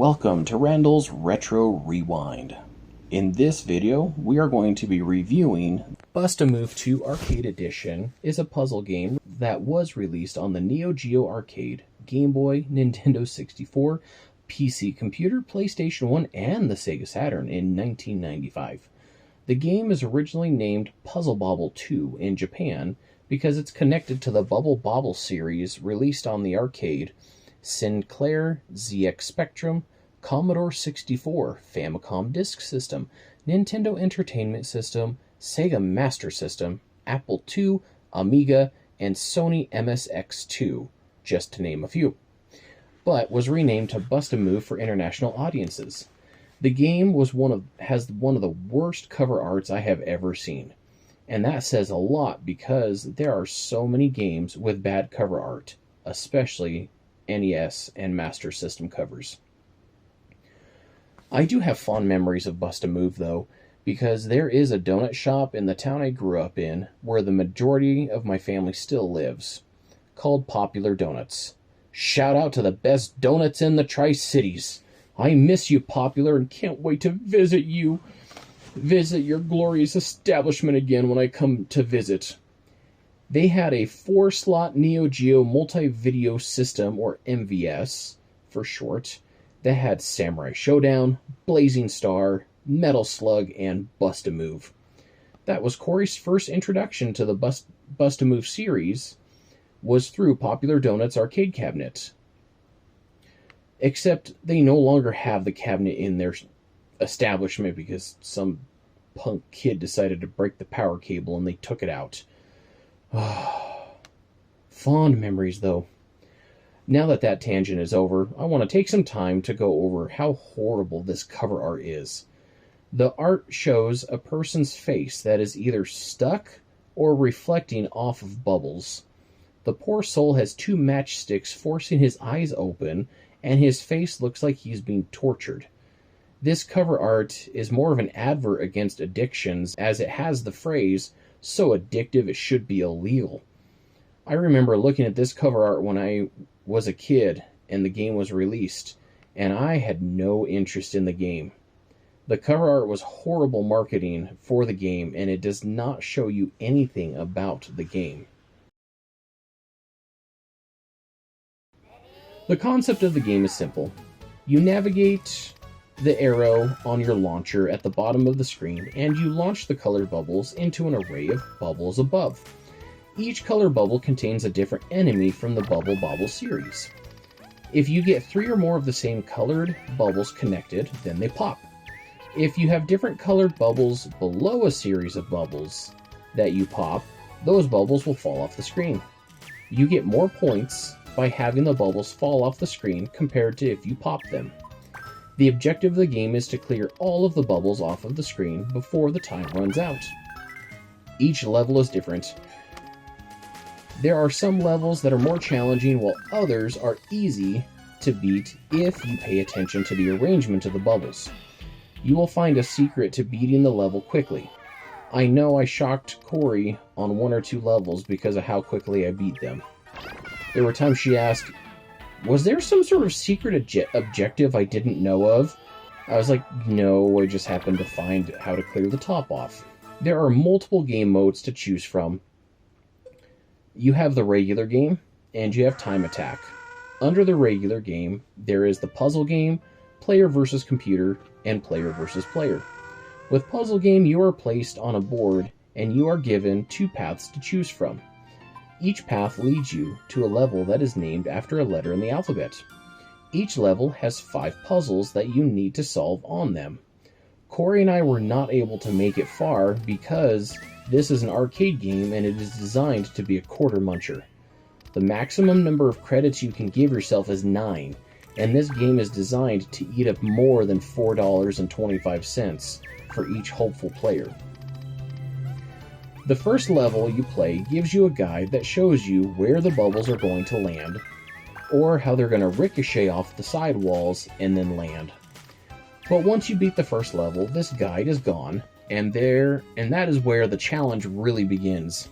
Welcome to Randall's Retro Rewind. In this video, we are going to be reviewing Bust-A-Move 2 Arcade Edition. Is a puzzle game that was released on the Neo Geo Arcade, Game Boy, Nintendo 64, PC Computer, PlayStation 1, and the Sega Saturn in 1995. The game is originally named Puzzle Bobble 2 in Japan because it's connected to the Bubble Bobble series released on the arcade, Sinclair ZX Spectrum, Commodore 64, Famicom Disk System, Nintendo Entertainment System, Sega Master System, Apple II, Amiga, and Sony MSX2, just to name a few, but was renamed to Bust-A-Move for international audiences. The game has one of the worst cover arts I have ever seen, and that says a lot because there are so many games with bad cover art, especially NES and Master System covers. I do have fond memories of Bust-A-Move, though, because there is a donut shop in the town I grew up in where the majority of my family still lives, called Popular Donuts. Shout out to the best donuts in the Tri-Cities. I miss you, Popular, and can't wait to visit your glorious establishment again when I come to visit. They had a 4-slot Neo Geo multi-video system, or MVS for short, that had Samurai Showdown, Blazing Star, Metal Slug, and Bust-A-Move. That was Corri's first introduction to the Bust-A-Move series, was through Popular Donuts arcade cabinet. Except they no longer have the cabinet in their establishment because some punk kid decided to break the power cable and they took it out. Fond memories, though. Now that tangent is over, I want to take some time to go over how horrible this cover art is. The art shows a person's face that is either stuck or reflecting off of bubbles. The poor soul has 2 matchsticks forcing his eyes open, and his face looks like he's being tortured. This cover art is more of an advert against addictions, as it has the phrase, "so addictive it should be illegal." I remember looking at this cover art when I was a kid and the game was released, and I had no interest in the game. The cover art was horrible marketing for the game, and it does not show you anything about the game. The concept of the game is simple. You navigate the arrow on your launcher at the bottom of the screen, and you launch the colored bubbles into an array of bubbles above. Each color bubble contains a different enemy from the Bubble Bobble series. If you get 3 or more of the same colored bubbles connected, then they pop. If you have different colored bubbles below a series of bubbles that you pop, those bubbles will fall off the screen. You get more points by having the bubbles fall off the screen compared to if you pop them. The objective of the game is to clear all of the bubbles off of the screen before the time runs out. Each level is different. There are some levels that are more challenging, while others are easy to beat if you pay attention to the arrangement of the bubbles. You will find a secret to beating the level quickly. I know I shocked Corri on 1 or 2 levels because of how quickly I beat them. There were times she asked, "Was there some sort of secret objective I didn't know of?" I was like, "No, I just happened to find how to clear the top off." There are multiple game modes to choose from. You have the regular game, and you have time attack. Under the regular game, there is the puzzle game, player versus computer, and player versus player. With puzzle game, you are placed on a board, and you are given 2 paths to choose from. Each path leads you to a level that is named after a letter in the alphabet. Each level has 5 puzzles that you need to solve on them. Corri and I were not able to make it far because this is an arcade game and it is designed to be a quarter muncher. The maximum number of credits you can give yourself is 9, and this game is designed to eat up more than $4.25 for each hopeful player. The first level you play gives you a guide that shows you where the bubbles are going to land, or how they're going to ricochet off the side walls and then land. But once you beat the first level, this guide is gone, and that is where the challenge really begins.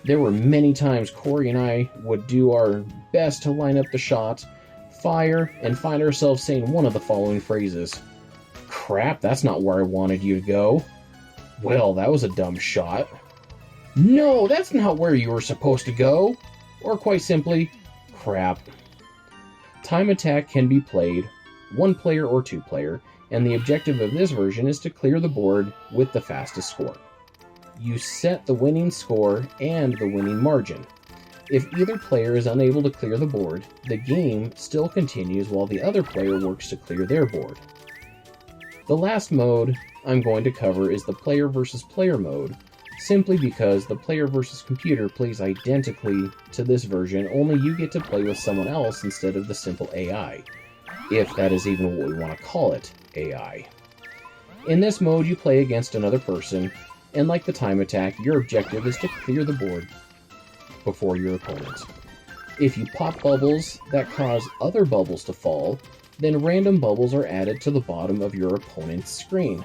There were many times Corri and I would do our best to line up the shot, fire, and find ourselves saying one of the following phrases. Crap, that's not where I wanted you to go. Well, that was a dumb shot. No, that's not where you were supposed to go. Or quite simply, crap. Time attack can be played, one player or two player, and the objective of this version is to clear the board with the fastest score. You set the winning score and the winning margin. If either player is unable to clear the board, the game still continues while the other player works to clear their board. The last mode I'm going to cover is the player versus player mode, simply because the player versus computer plays identically to this version, only you get to play with someone else instead of the simple AI, if that is even what we want to call it, AI. In this mode, you play against another person, and like the time attack, your objective is to clear the board before your opponent. If you pop bubbles that cause other bubbles to fall, then random bubbles are added to the bottom of your opponent's screen.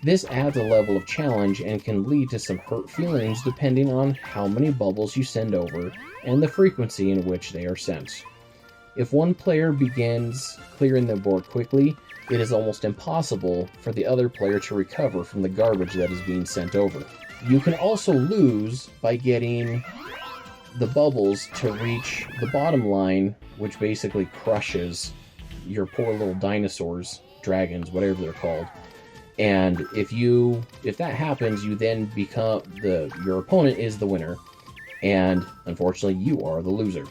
This adds a level of challenge and can lead to some hurt feelings depending on how many bubbles you send over and the frequency in which they are sent. If one player begins clearing the board quickly, it is almost impossible for the other player to recover from the garbage that is being sent over. You can also lose by getting the bubbles to reach the bottom line, which basically crushes your poor little dinosaurs, dragons, whatever they're called. And if that happens, you then become your opponent is the winner, and unfortunately you are the loser.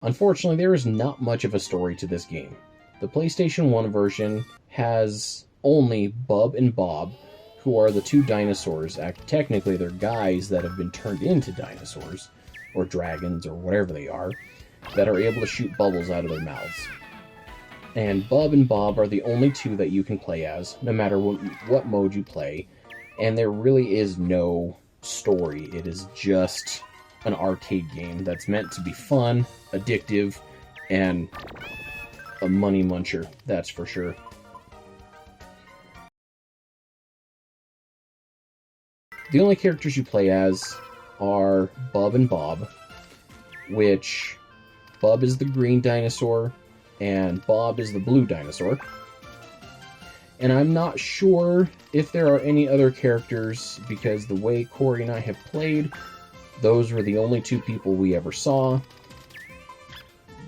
Unfortunately, there is not much of a story to this game. The PlayStation 1 version has only Bub and Bob, who are the two dinosaurs. Technically, they're guys that have been turned into dinosaurs, or dragons, or whatever they are, that are able to shoot bubbles out of their mouths. And Bub and Bob are the only two that you can play as, no matter what mode you play, and there really is no story. It is just an arcade game that's meant to be fun, addictive, and a money muncher, that's for sure. The only characters you play as are Bub and Bob, which Bub is the green dinosaur and Bob is the blue dinosaur. And I'm not sure if there are any other characters, because the way Corri and I have played, those were the only two people we ever saw.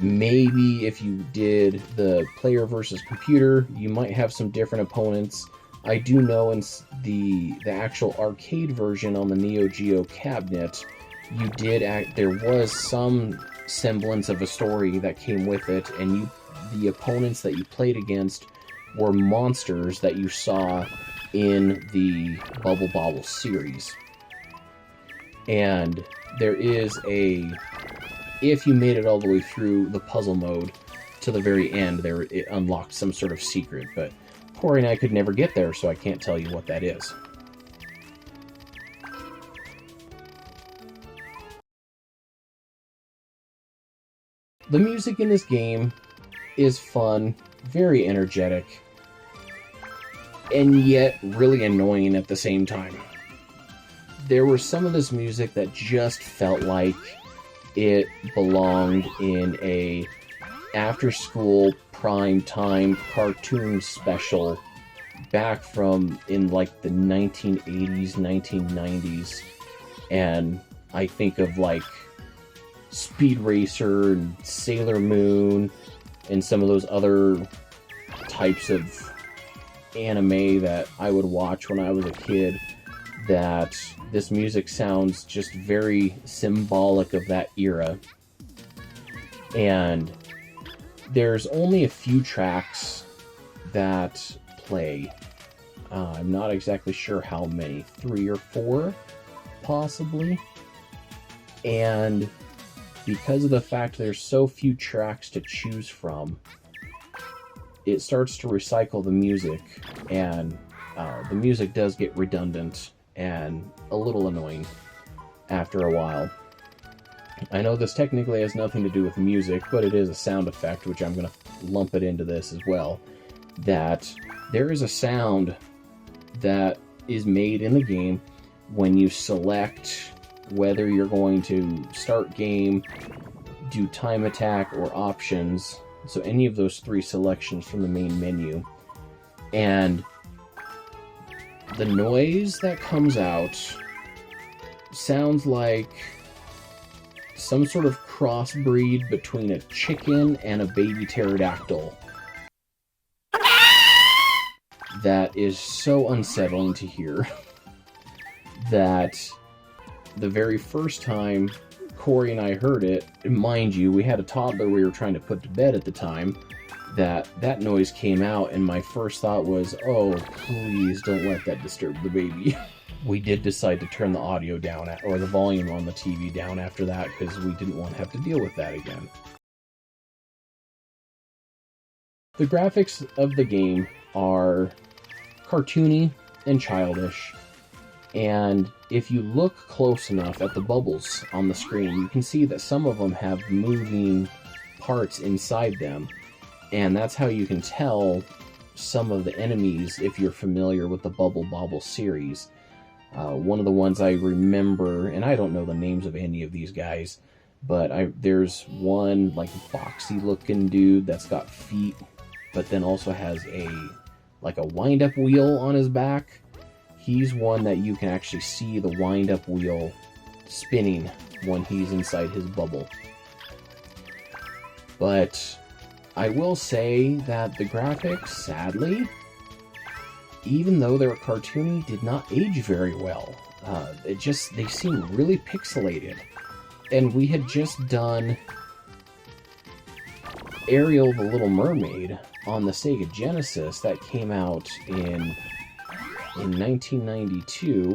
Maybe if you did the player versus computer, you might have some different opponents. I do know in the actual arcade version on the Neo Geo cabinet, there was some semblance of a story that came with it, and the opponents that you played against were monsters that you saw in the Bubble Bobble series. And there is if you made it all the way through the puzzle mode to the very end, it unlocked some sort of secret, but Corri and I could never get there, so I can't tell you what that is. The music in this game is fun, very energetic, and yet really annoying at the same time. There was some of this music that just felt like it belonged in a after-school prime-time cartoon special back from in like the 1980s, 1990s, and I think of like Speed Racer and Sailor Moon and some of those other types of anime that I would watch when I was a kid, that this music sounds just very symbolic of that era. And there's only a few tracks that play. I'm not exactly sure how many, 3 or 4 possibly. And because of the fact there's so few tracks to choose from, it starts to recycle the music, and the music does get redundant and a little annoying after a while. I know this technically has nothing to do with music, but it is a sound effect, which I'm going to lump it into this as well, that there is a sound that is made in the game when you select whether you're going to start game, do time attack, or options. So any of those 3 selections from the main menu. And the noise that comes out sounds like some sort of crossbreed between a chicken and a baby pterodactyl. That is so unsettling to hear that the very first time Corri and I heard it, and mind you, we had a toddler we were trying to put to bed at the time, that noise came out, and my first thought was, oh, please don't let that disturb the baby. We did decide to turn the audio down, or the volume on the TV down after that, because we didn't want to have to deal with that again. The graphics of the game are cartoony and childish, and if you look close enough at the bubbles on the screen, you can see that some of them have moving parts inside them, and that's how you can tell some of the enemies if you're familiar with the Bubble Bobble series. One of the ones I remember, and I don't know the names of any of these guys, but there's one like boxy looking dude that's got feet, but then also has a wind-up wheel on his back. He's one that you can actually see the wind-up wheel spinning when he's inside his bubble. But I will say that the graphics, sadly, even though they were cartoony, did not age very well. They seem really pixelated. And we had just done Ariel the Little Mermaid on the Sega Genesis that came out in 1992,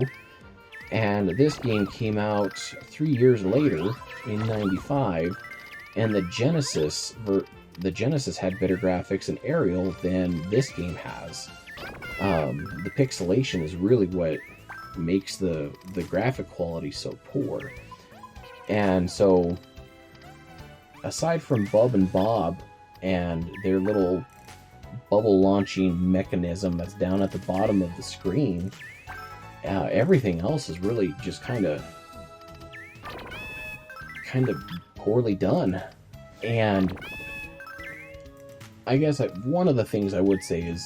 and this game came out 3 years later in 95, and the Genesis had better graphics in Ariel than this game has. The pixelation is really what makes the graphic quality so poor. And so, aside from Bub and Bob and their little bubble launching mechanism that's down at the bottom of the screen, everything else is really just kind of poorly done. And I guess one of the things I would say is,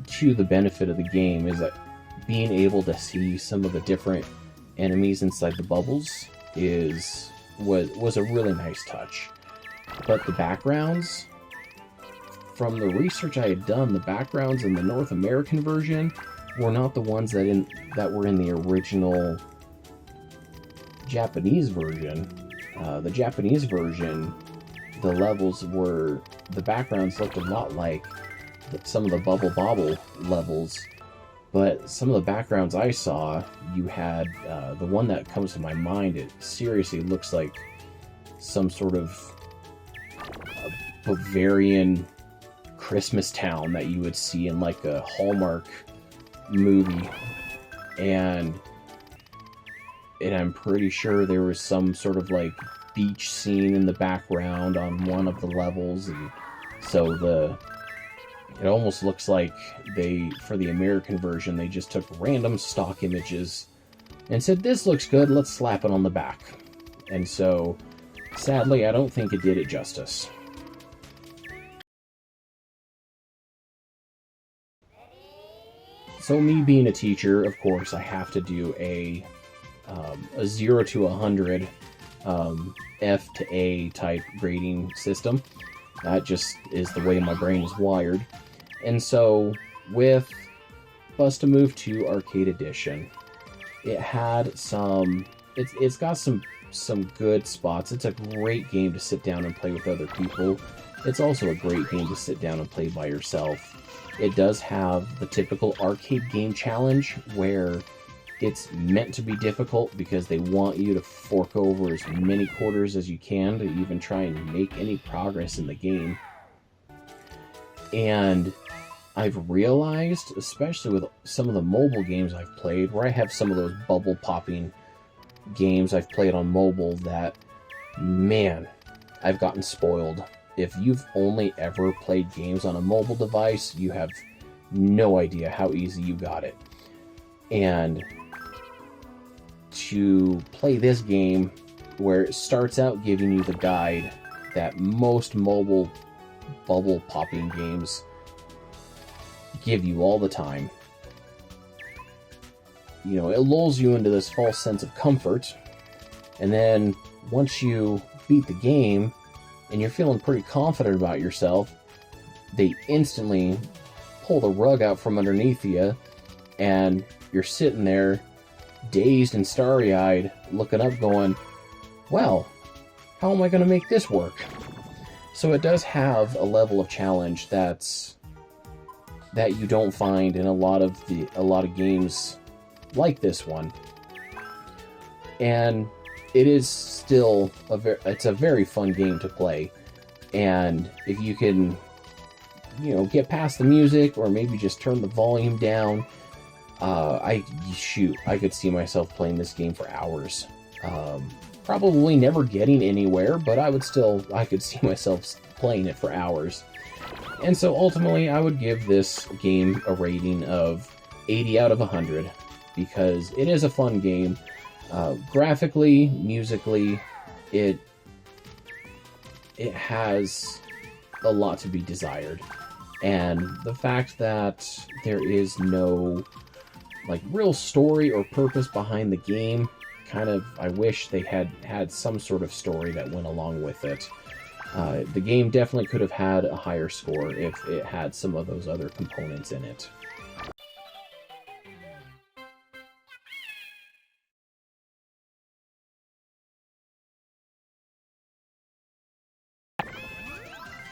to the benefit of the game, is that being able to see some of the different enemies inside the bubbles was a really nice touch. But the backgrounds, from the research I had done, the backgrounds in the North American version were not the ones that were in the original Japanese version. The Japanese version, the backgrounds looked a lot like some of the Bubble Bobble levels, but some of the backgrounds I saw, you had the one that comes to my mind, it seriously looks like some sort of Bavarian Christmas town that you would see in like a Hallmark movie, and I'm pretty sure there was some sort of like beach scene in the background on one of the levels, and so it almost looks like for the American version, they just took random stock images and said, this looks good, let's slap it on the back. And so, sadly, I don't think it did it justice. So me being a teacher, of course, I have to do a 0 to 100 F to A type grading system. That just is the way my brain is wired. And so, with Bust a Move 2 Arcade Edition, it had it's got some good spots. It's a great game to sit down and play with other people. It's also a great game to sit down and play by yourself. It does have the typical arcade game challenge, where it's meant to be difficult because they want you to fork over as many quarters as you can to even try and make any progress in the game. And I've realized, especially with some of the mobile games I've played, where I have some of those bubble popping games I've played on mobile, that, man, I've gotten spoiled. If you've only ever played games on a mobile device, you have no idea how easy you got it. And to play this game where it starts out giving you the guide that most mobile bubble popping games give you all the time. You know, it lulls you into this false sense of comfort, and then once you beat the game and you're feeling pretty confident about yourself, they instantly pull the rug out from underneath you, and you're sitting there dazed and starry-eyed looking up going, well, how am I going to make this work? So it does have a level of challenge that you don't find in a lot of games like this one. And it is still it's a very fun game to play. And if you can, you know, get past the music or maybe just turn the volume down, I could see myself playing this game for hours. Probably never getting anywhere, but I could see myself playing it for hours. And so ultimately I would give this game a rating of 80 out of 100 because it is a fun game. Graphically, musically, it has a lot to be desired. And the fact that there is no like real story or purpose behind the game, I wish they had some sort of story that went along with it. The game definitely could have had a higher score if it had some of those other components in it.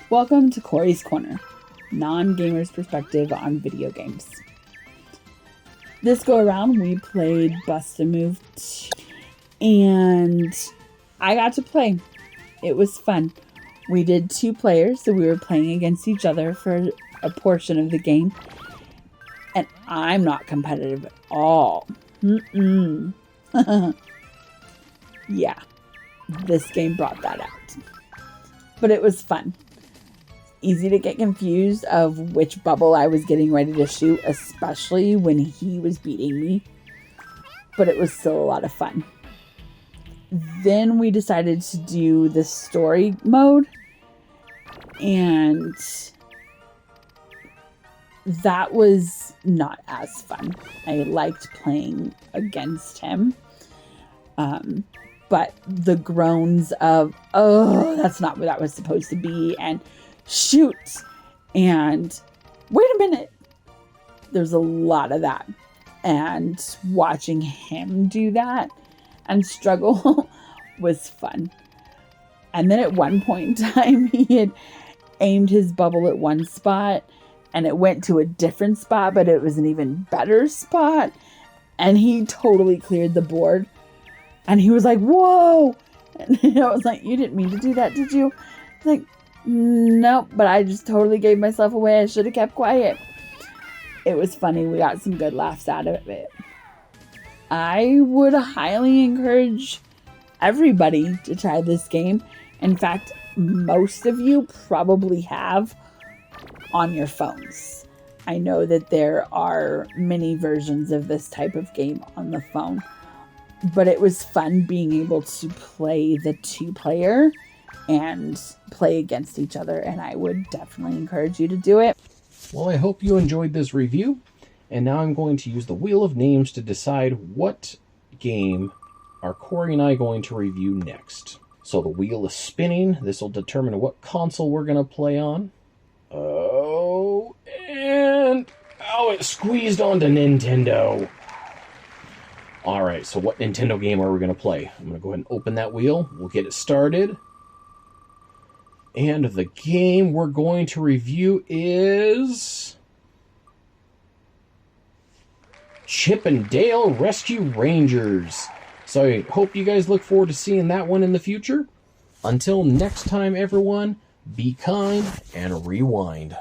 Welcome to Corri's Corner, non-gamers' perspective on video games. This go around, we played Bust a Move 2, and I got to play. It was fun. We did 2 players, so we were playing against each other for a portion of the game, and I'm not competitive at all. Yeah, this game brought that out. But it was fun. Easy to get confused of which bubble I was getting ready to shoot, especially when he was beating me. But it was still a lot of fun. Then we decided to do the story mode, and that was not as fun. I liked playing against him. But the groans of, oh, that's not what that was supposed to be, and shoot, and wait a minute, there's a lot of that. And watching him do that and struggle was fun. And then at one point in time, he had aimed his bubble at one spot, and it went to a different spot, but it was an even better spot, and he totally cleared the board. And he was like, whoa! And I was like, you didn't mean to do that, did you? Like, nope, but I just totally gave myself away. I should have kept quiet. It was funny. We got some good laughs out of it. I would highly encourage everybody to try this game. In fact, most of you probably have on your phones. I know that there are many versions of this type of game on the phone. But it was fun being able to play the 2-player and play against each other, and I would definitely encourage you to do it. Well, I hope you enjoyed this review, and now I'm going to use the Wheel of Names to decide what game are Corri and I going to review next. So the wheel is spinning. This will determine what console we're going to play on. Oh, it squeezed onto Nintendo. Alright, so what Nintendo game are we going to play? I'm going to go ahead and open that wheel. We'll get it started. And the game we're going to review is Chip and Dale Rescue Rangers. So I hope you guys look forward to seeing that one in the future. Until next time, everyone, be kind and rewind.